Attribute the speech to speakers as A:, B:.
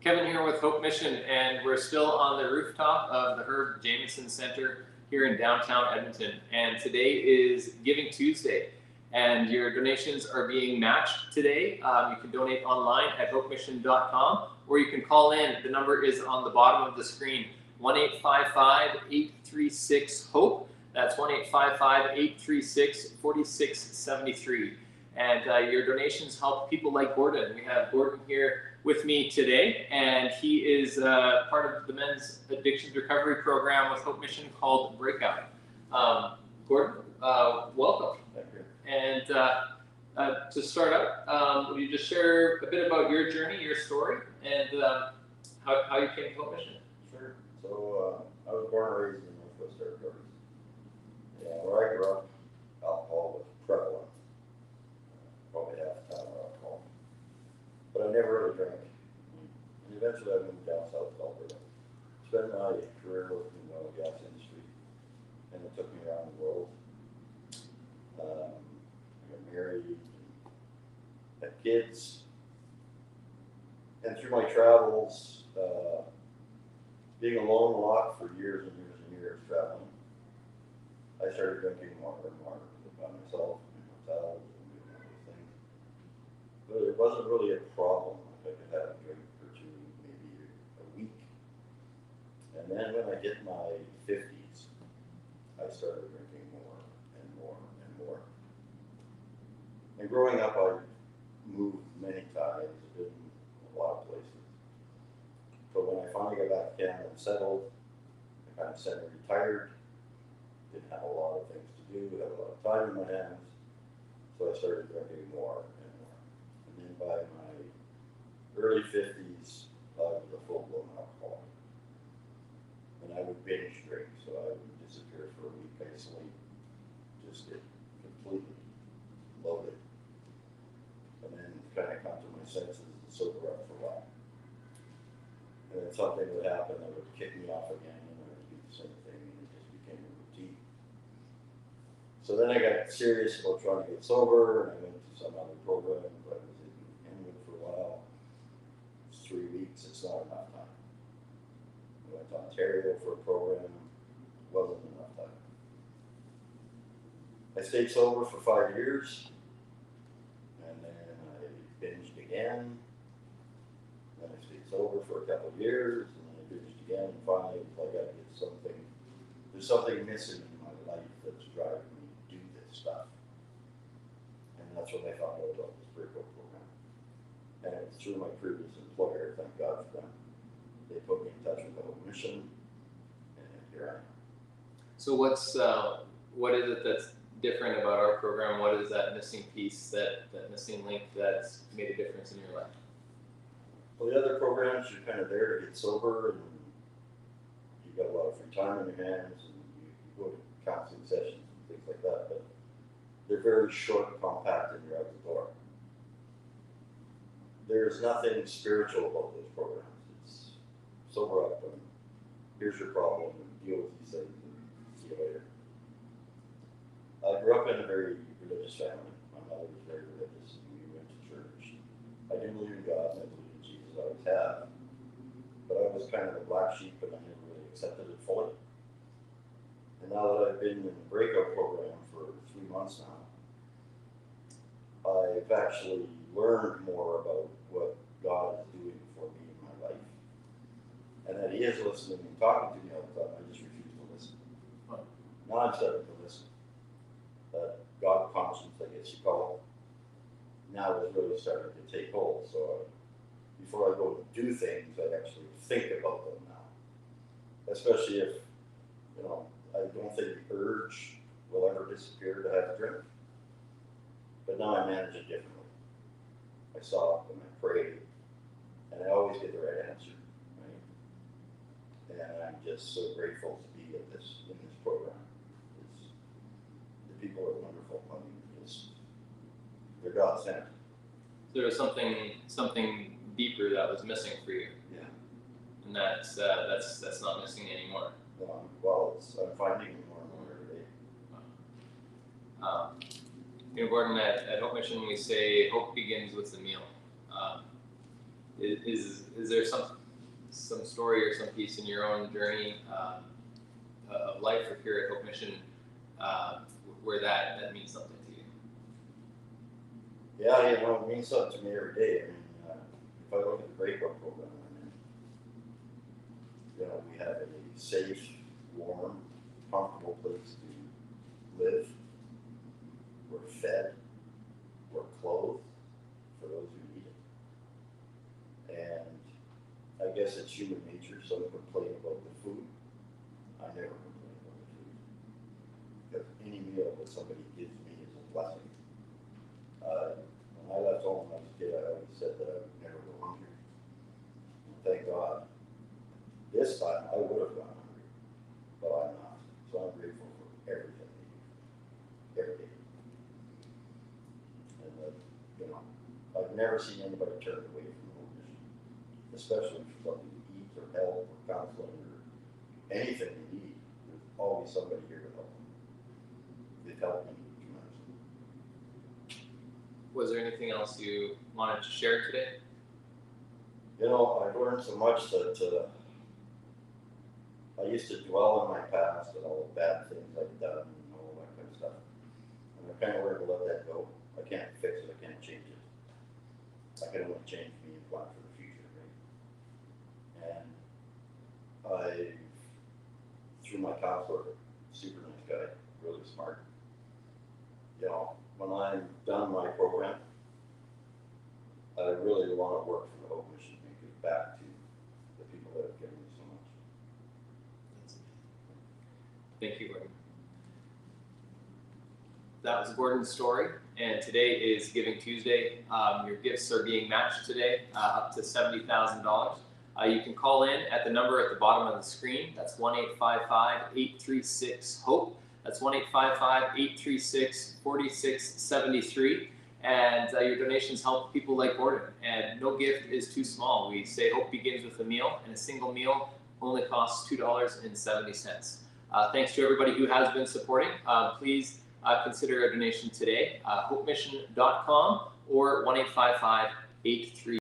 A: Kevin here with Hope Mission, and we're still on the rooftop of the Herb Jamieson Center here in downtown Edmonton. And today is Giving Tuesday, and your donations are being matched today. You can donate online at hopemission.com, or you can call in. The number is on the bottom of the screen, 1-855-836-HOPE. That's 1-855-836-4673. And your donations help people like Gordon. We have Gordon here with me today, and he is part of the men's addictions recovery program with Hope Mission called Breakout. Gordon, welcome.
B: Thank you.
A: And to start out, will you just share a bit about your journey, your story, and how you came to Hope Mission?
B: Sure. So I was born and raised in the Northwest Territories. Yeah, where I grew up, alcohol was prevalent. Probably half the time alcohol. But I never really drank. And eventually I moved down south to Alberta. Spent my career working in the oil and gas industry. And it took me around the world. I got married, had kids. And through my travels, being alone a lot for years and years and years traveling, I started drinking more and more by myself in hotels and doing all those things. But it wasn't really a problem. I could have a drink or two, maybe a week. And then when I hit my 50s, I started drinking more and more and more. And growing up, I moved many times, been a lot of places. But when I finally got back to Canada and settled, I kind of semi-retired, didn't have a lot of things to do, had a lot of time in my hands, so I started drinking more and more. And then by my early 50s, I was a full-blown alcoholic. And I would binge drink, so I would disappear for a week, isolate, just get completely loaded. And then kind of come to my senses and sober up for a while. And then something would happen that would kick me off again, and I would do the same thing, and it just became a routine. So then I got serious about trying to get sober, and I went to some other program. I was in Inwood for a while. It's 3 weeks, it's not enough time. I went to Ontario for a program, wasn't enough time. I stayed sober for 5 years, and then I binged again. Then I stayed sober for a couple of years, and then I binged again, and finally it was like I gotta get something. There's something missing in my life that's driving me to do this stuff. And that's when I found out about this Breakout program. And it was through my previous employer, thank God for them. They put me in touch with the Hope Mission, and here I am.
A: So what is it that's different about our program? What is that missing piece, that missing link that's made a difference in your life?
B: Well, the other programs, you're kind of there to get sober, and you've got a lot of free time on your hands, and you go to counseling sessions and things like that, but they're very short and compact, and you're out the door. There's nothing spiritual about those programs. It's sober up, and here's your problem, and deal with these things, and see you later. I grew up in a very religious family. My mother was very religious, and we went to church. I didn't believe in God, and I believed in Jesus. I always have. But I was kind of a black sheep, and I never really accepted it fully. And now that I've been in the Breakout program for 3 months now, I've actually learned more about what God is doing for me in my life. And that He is listening and talking to me all the time. I just refuse to listen. Now I'm starting to listen. That God conscience, I guess you call it, now is really starting to take hold. So before I go to do things, I actually think about them now. Especially if, I don't think the urge will ever disappear to have a drink. But now I manage it differently. I stop and I pray, and I always get the right answer, right? And I'm just so grateful to be in this program. The people are wonderful. I mean, they're God sent.
A: So there was something deeper that was missing for you.
B: Yeah.
A: And that's not missing anymore.
B: Well, I'm finding it more and more every day.
A: Gordon, at Hope Mission, we say hope begins with the meal. Is there some story or some piece in your own journey of life or here at Hope Mission where that means something to you?
B: Yeah, you know, it means something to me every day. I mean, if I look at the breakup program, I mean, you know, we have a safe, warm, comfortable place to live. We're fed, we're clothed for those who need it. And I guess it's human nature, some complain about the food. I never complain about the food. Because any meal that somebody gives me is a blessing. When I left home when I was a kid, I always said that I would never go hungry. And thank God. This time I would have gone hungry, but I'm not. So I'm grateful for everything they do every day. And you know, I've never seen anybody turned away from Hope Mission, especially for something to eat or help or counseling or anything they need. There's always somebody here to help them. They've helped me tremendously.
A: Was there anything else you wanted to share today?
B: You know, I've learned so much that I used to dwell on my past and all the bad things I've done and all that kind of stuff. And I've kind of learned to let that go. I can't fix it, I can't change it. I can only change me and plan for the future, right? And through my counselor, super nice guy, really smart. You know, when I'm done my program, I really want to work for the Hope Mission and give back to the people that have given me so much.
A: Thank you, Gordon. That was Gordon's story, and today is Giving Tuesday. Your gifts are being matched today, up to $70,000. You can call in at the number at the bottom of the screen. That's 1-855-836-HOPE. That's 1-855-836-4673. And your donations help people like Gordon. And no gift is too small. We say hope begins with a meal, and a single meal only costs $2.70. Thanks to everybody who has been supporting. Please consider a donation today. HopeMission.com or 1-855-836